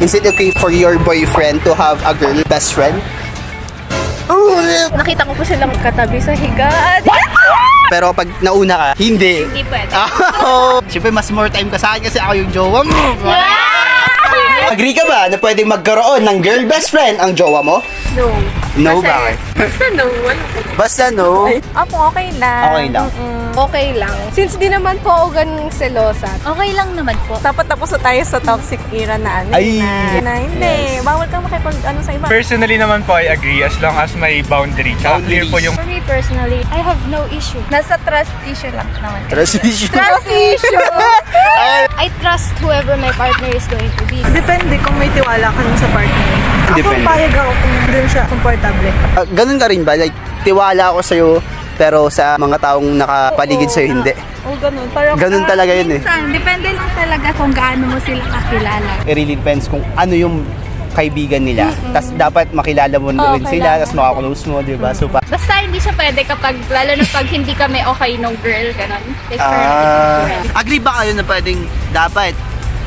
Is it okay for your boyfriend to have a girl best friend? Nakita ko po silang katabi sa higaan. Pero pag nauna ka, hindi. Hindi pwede. Siyempre, mas more time ka sa akin kasi ako yung jowa mo. Agree ka ba na pwedeng magkaroon ng girl best friend ang jowa mo? No. No, Kasi, bakit? Basta no. Basta no. Opo, okay lang. Okay lang. Okay lang. Since di naman po ako ganun selosa. Okay lang naman po. Dapat tapos na tayo sa toxic era na ano. Ay. Hindi. Bawal kang makipag sa iba. Personally naman po, I agree as long as may boundary. Tsaka clear po yung For me personally, I have no issue. Nasa trust issue lang naman. Trust issue. Trust issue! I trust whoever my partner is going to be. Depende kung may tiwala ka nun sa partner. Depende. Ako payag ako kung dun siya komportable. Ganun ka rin ba? Like, tiwala ako sa'yo, pero sa mga taong nakapaligid sa'yo, hindi. O ganun. Parang, Ganun talaga yun eh. Minsan, depende lang talaga kung gaano mo sila kakilala. It really depends kung ano yung kaibigan nila. Tas dapat makilala mo rin sila, tas makaklose mo, di ba? So, Basta hindi siya pwede kapag, lalo na pag hindi kami okay nung girl, gano'n. Like, parang agree ba kayo na pwedeng dapat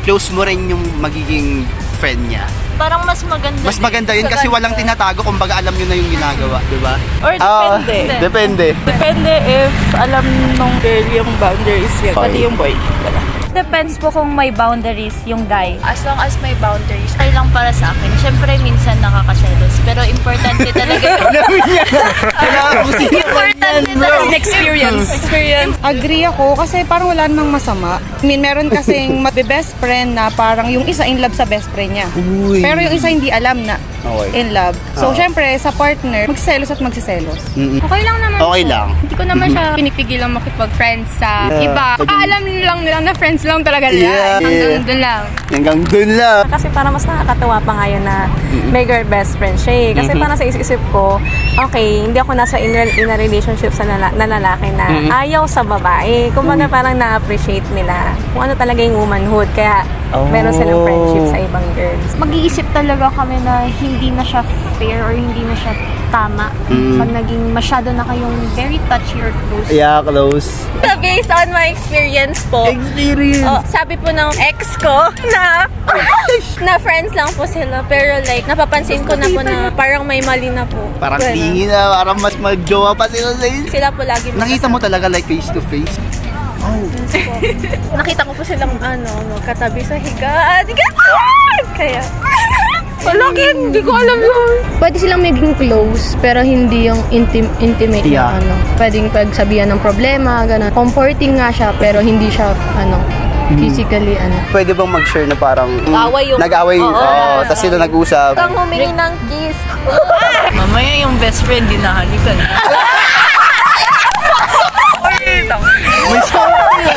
close mo rin yung magiging friend niya? parang mas maganda. Mas maganda yun kasi walang tinatago, kumbaga alam nyo na yung ginagawa, di ba? Or depende. Depende. Depende if alam nung girl yung boundaries yan. Pati yung boy. Depends po kung may boundaries yung guy. As long as may boundaries, ay lang para sa akin. Siyempre, minsan nakakaselos. Pero importante talaga importante talaga Experience. Agree ako kasi parang wala namang masama. I mean, meron kasing best friend na parang yung isa in love sa best friend niya. Uy. Pero yung isa hindi alam na Okay. in love. So, Oo. syempre, sa partner, magsiselos at magsiselos. okay lang naman Okay po. lang. Hindi ko naman siya pinipigilan makipag-friends sa Yeah. iba. Alam lang nila na friends lang talaga nila. Yeah. Hanggang dun lang. Hanggang dun lang. Kasi para mas nakakatawa pa ngayon na may girl best friend siya eh. Kasi parang sa isip ko, okay, hindi ako nasa in a relationship sa na lalaki na ayaw sa babae. Kumbaga parang na-appreciate nila kung ano talaga yung womanhood. Kaya meron silang friendship sa ibang girls. Mag-iisip talaga kami na hindi na siya fair or hindi na siya tama. Pag naging masyado na kayong very touchy or close. Yeah, close. based on my experience po. Experience. Sabi po ng ex ko na na friends lang po sila. Pero like, napapansin ko na po na parang may mali na po. Parang Ganun. tingin na, parang mas magjowa pa sila sa inyo. Sila po lagi Nakita mo talaga like face to face? Nakita ko po silang katabi sa higaan. Kaya wala, hindi ko alam yun. Pwede silang maging close, pero hindi yung intimate Yeah. na pwedeng pagsabihan ng problema, gano'n. Comforting nga siya, pero hindi siya, physically, Pwede bang mag-share na parang Nag-away yung- nag-away, Oo. tapos sila nag-usap. Kang humingi ng kiss. Mamaya yung best friend din nahalikan.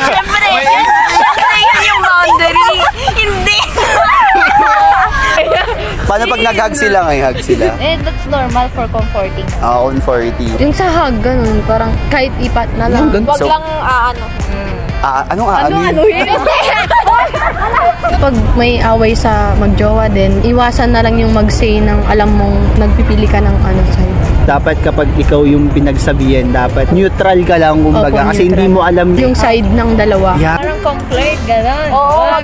Siyempre, yun yung boundary. Hindi. Paano pag nag-hug sila ngayon, hug sila? That's normal for comforting. On 40. yung sa hug, gano'n, parang kahit ipat na lang. Wag So, lang anong aamin? Pag may away sa magjowa din, iwasan na lang yung mag-say ng alam mong nagpipili ka ng sa'yo. Dapat kapag ikaw yung pinagsabihan, dapat neutral ka lang, kumbaga. Opo, Kasi hindi neutral. mo alam Yung side ng dalawa. Yeah. parang conflict, gano'n.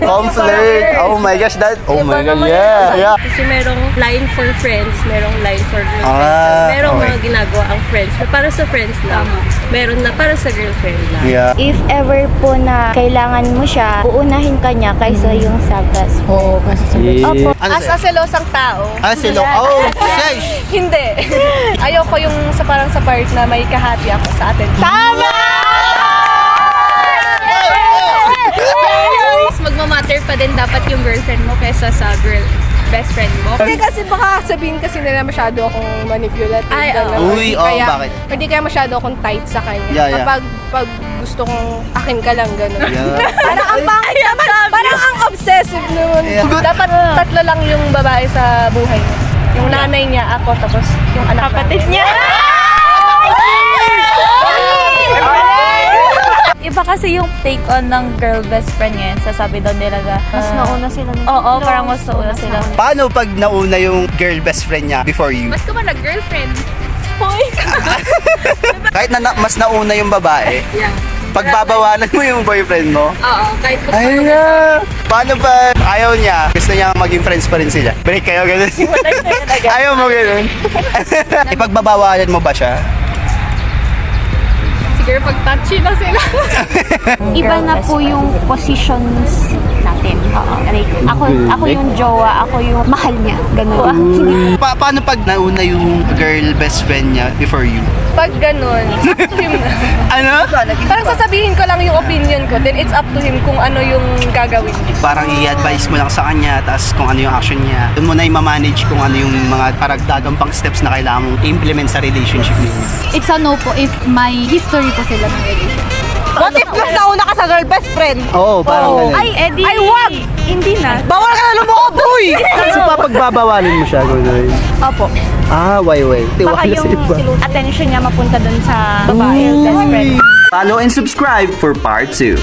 Conflict. Oh my gosh, oh my god, yeah. Kasi merong line for friends, merong line for girlfriend. Ah, merong okay. mga ginagawa ang friends. Para sa friends lang. Meron na para sa girlfriend lang. Yeah. If ever po na kailangan mo siya, uunahin ka niya kaysa yung sa best friend. Oo, kasi sa Opo. Ano As a selosang tao, sila. Oh, sheesh. hindi. Ayoko yung parang sa part na may kahati ako sa atin. Tama! Mas magmamatter pa din dapat yung girlfriend mo kesa sa best friend mo. Hindi kasi baka sabihin kasi nila masyado akong manipulative. Ay, gano'n. oo. Uy, Hindi oo, kaya, bakit? Hindi kaya masyado akong tight sa kanya. Yeah. Kapag gusto kong akin ka lang gano'n. Yeah. Parang ang pangit naman. Parang ang obsessive naman. Yeah. Dapat tatlo lang yung babae sa buhay niya. Yung nanay niya, ako, tapos yung anak kapatid niya. Iba kasi yung take on ng girl best friend ngayon. Sasabi daw nila na Mas nauna sila ng Oo, parang mas nauna sila. Paano pag nauna yung girl best friend niya before you? Mas ka ba nag-girlfriend? Kahit na mas nauna yung babae, Pagbabawalan mo yung boyfriend mo? Oo, kahit po. Ay, paano ba ayaw niya? Gusto niya maging friends pa rin sila? Break kayo, ganun. Ayaw mo ganun. Ipagbabawalan mo ba siya? Siguro pag touchy na sila. Iba na po yung positions natin. Like, ako yung jowa, ako yung mahal niya. Ganun. Hindi Paano pag nauna yung girl best friend niya before you? Pag ganun, up to him na. Ano? Parang sasabihin ko lang yung opinion ko, then it's up to him kung ano yung gagawin niya. Parang i-advise mo lang sa kanya, tapos kung ano yung action niya. Doon mo na i-manage kung ano yung mga paragdagang pang steps na kailangan mong i-implement sa relationship niyo. It's a no po if may history po sila ng relationship. What if mas nauna ka sa girl best friend? Oo, parang ganun. Edi. Ay, wag! Hindi na. Bawal ka na lumukob, boy! Kasi pagbabawalin mo siya, gano'n. Opo. Ah, why? Baka Tiwala sa iba. yung attention niya mapunta dun sa babae, best friend. Follow and subscribe for part 2.